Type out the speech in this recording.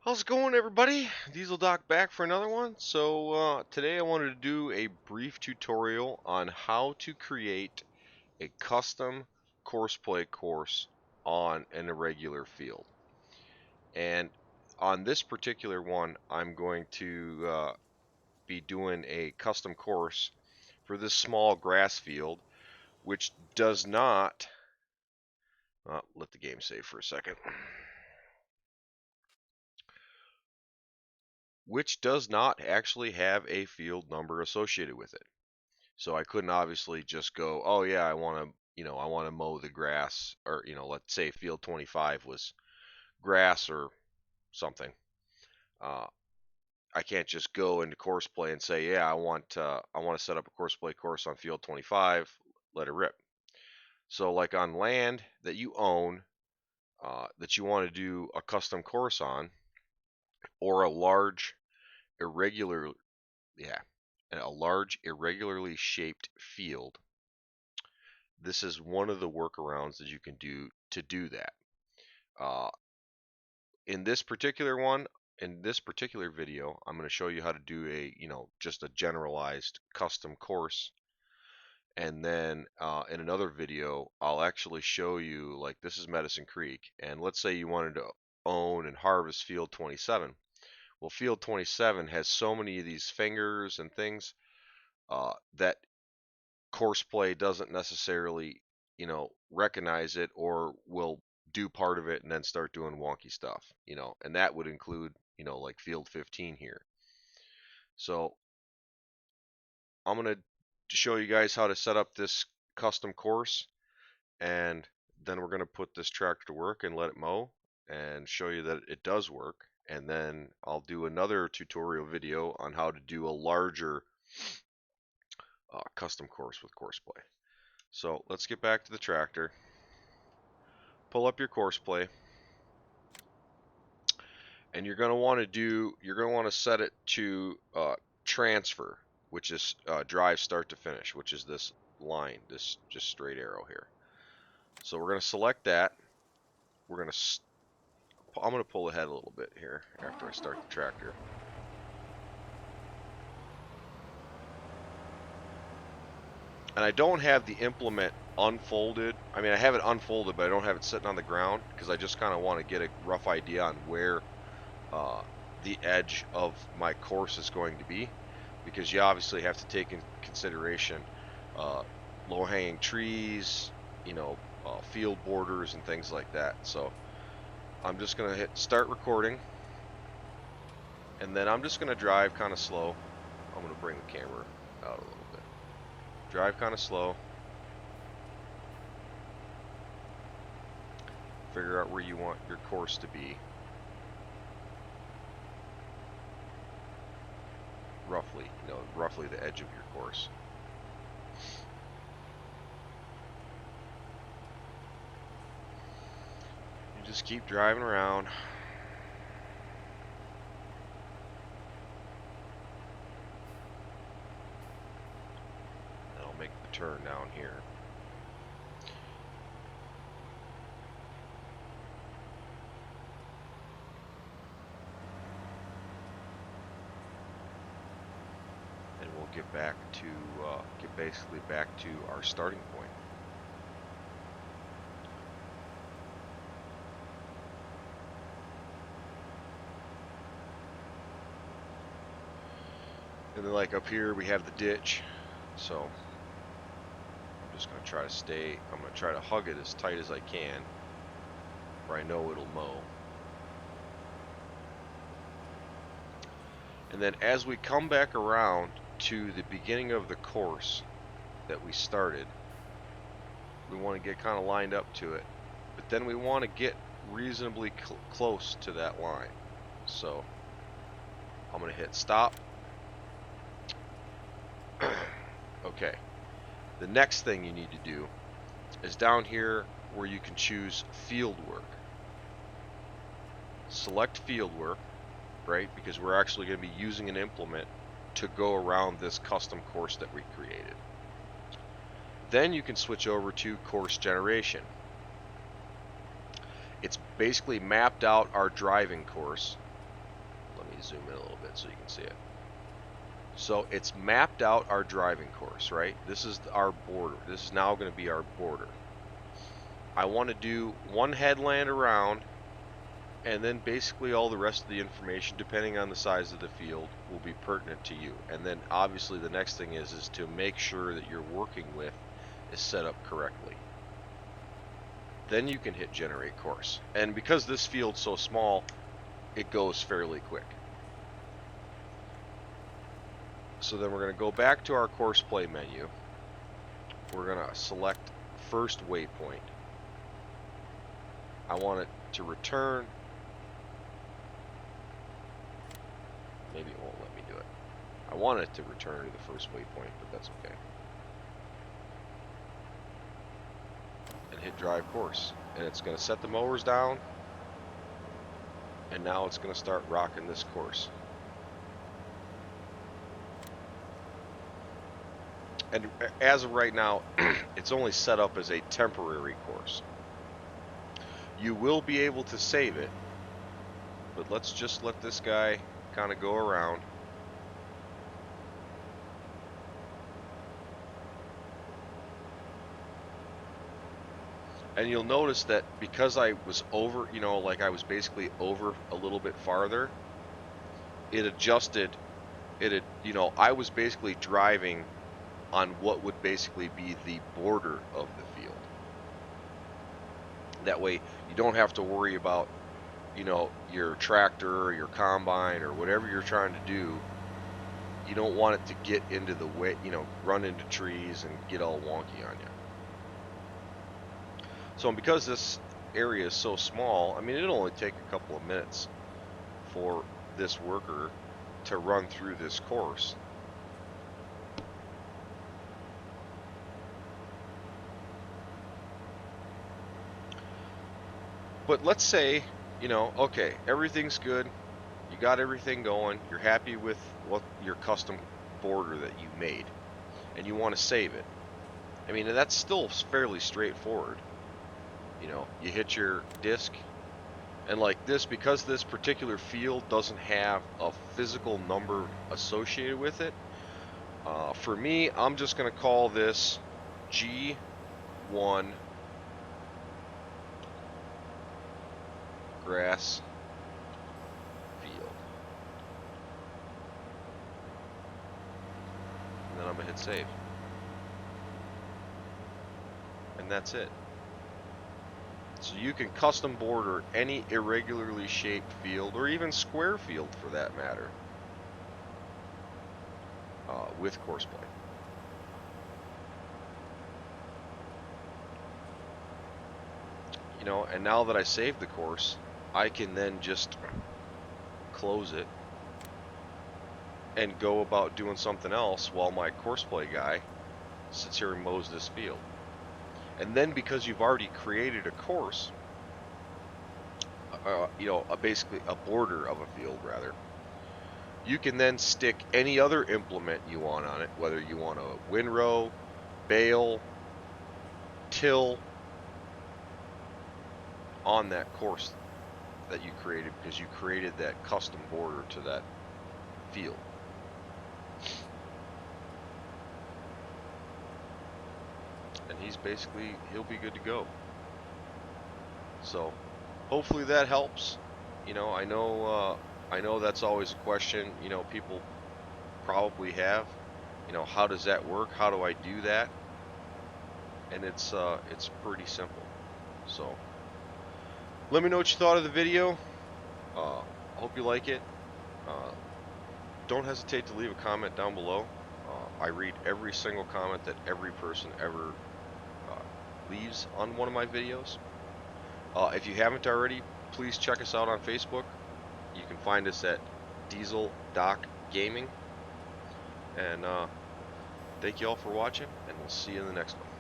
How's it going, everybody? Diesel Doc back for another one. Today I wanted to do a brief tutorial on how to create a custom courseplay course on an irregular field. And on this particular one, I'm going to be doing a custom course for this small grass field, which does not. Let the game save for a second. Which does not actually have a field number associated with it. So I couldn't obviously just go, oh yeah, I want to, I want to mow the grass, or let's say field 25 was grass or something. Uh, I can't just go into courseplay and say, yeah, I want to set up a courseplay course on field 25, let it rip. So like on land that you own, that you want to do a custom course on, or a large irregular, yeah, a large irregularly shaped field, this is one of the workarounds that you can do to do that. Uh, in this particular one, in this particular video, I'm going to show you how to do a, just a generalized custom course. And then in another video, I'll actually show you, like, this is Medicine Creek. And let's say you wanted to own and harvest field 27. Well, field 27 has so many of these fingers and things that courseplay doesn't necessarily, recognize it, or will do part of it and then start doing wonky stuff, and that would include, like field 15 here. So I'm going to show you guys how to set up this custom course, and then we're going to put this tractor to work and let it mow and show you that it does work. And then I'll do another tutorial video on how to do a larger custom course with courseplay. So let's get back to the tractor. Pull up your courseplay, and you're going to want to set it to transfer, which is drive start to finish, which is this line, this just straight arrow here. So we're going to select that. I'm going to pull ahead a little bit here after I start the tractor. And I don't have the implement unfolded. I mean, I have it unfolded, but I don't have it sitting on the ground because I just kind of want to get a rough idea on where the edge of my course is going to be, because you obviously have to take in consideration low-hanging trees, field borders and things like that. So I'm just going to hit start recording, and then I'm just going to drive kind of slow. I'm going to bring the camera out a little bit. Drive kind of slow. Figure out where you want your course to be. Roughly, roughly the edge of your course. You just keep driving around. And I'll make the turn down here. Get basically back to our starting point. And then like up here we have the ditch, so I'm just going to try to hug it as tight as I can, where I know it'll mow. And then as we come back around to the beginning of the course that we started, we want to get kind of lined up to it, but then we want to get reasonably close to that line. So I'm going to hit stop. Okay, the next thing you need to do is down here where you can choose field work. Select field work, right, because we're actually going to be using an implement to go around this custom course that we created. Then you can switch over to course generation. It's basically mapped out our driving course, zoom in a little bit so you can see it. So it's mapped out our driving course, right? This is our border. This is now going to be our border. I want to do one headland around, and then basically all the rest of the information, depending on the size of the field, will be pertinent to you. And then obviously the next thing is to make sure that you're working with is set up correctly. Then you can hit generate course. And because this field's so small, it goes fairly quick. So then we're going to go back to our course play menu. We're going to select first waypoint. I want it to return. Maybe it won't let me do it. I want it to return to the first waypoint, but that's okay. And hit drive course. And it's going to set the mowers down. And now it's going to start rocking this course. And as of right now, it's only set up as a temporary course. You will be able to save it, but let's just let this guy kind of go around. And you'll notice that because I was over, you know, like I was basically over a little bit farther, it adjusted, you know, I was basically driving on what would basically be the border of the field. That way you don't have to worry about, you know, your tractor or your combine or whatever you're trying to do. You don't want it to get into the way, you know, run into trees and get all wonky on you. So because this area is so small, I mean, it'll only take a couple of minutes for this worker to run through this course. But let's say, you know, okay, everything's good. You got everything going. You're happy with what your custom border that you made, and you want to save it. I mean, that's still fairly straightforward. You know, you hit your disk, and like this, because this particular field doesn't have a physical number associated with it, for me, I'm just going to call this G1 grass field. And then I'm going to hit save. And that's it. So you can custom border any irregularly shaped field, or even square field for that matter, with courseplay. You know, and now that I saved the course, I can then just close it and go about doing something else while my courseplay guy sits here and mows this field. And then because you've already created a course, you know, basically a border of a field rather, you can then stick any other implement you want on it, whether you want a windrow, bale, till, on that course that you created, because you created that custom border to that field. And he'll be good to go. So hopefully that helps. You know, I know that's always a question, you know, people probably have. You know, how does that work? How do I do that? And it's pretty simple. So let me know what you thought of the video. I hope you like it. Don't hesitate to leave a comment down below. I read every single comment that every person ever leaves on one of my videos. If you haven't already, please check us out on Facebook. You can find us at Diesel Doc Gaming. And thank you all for watching, and we'll see you in the next one.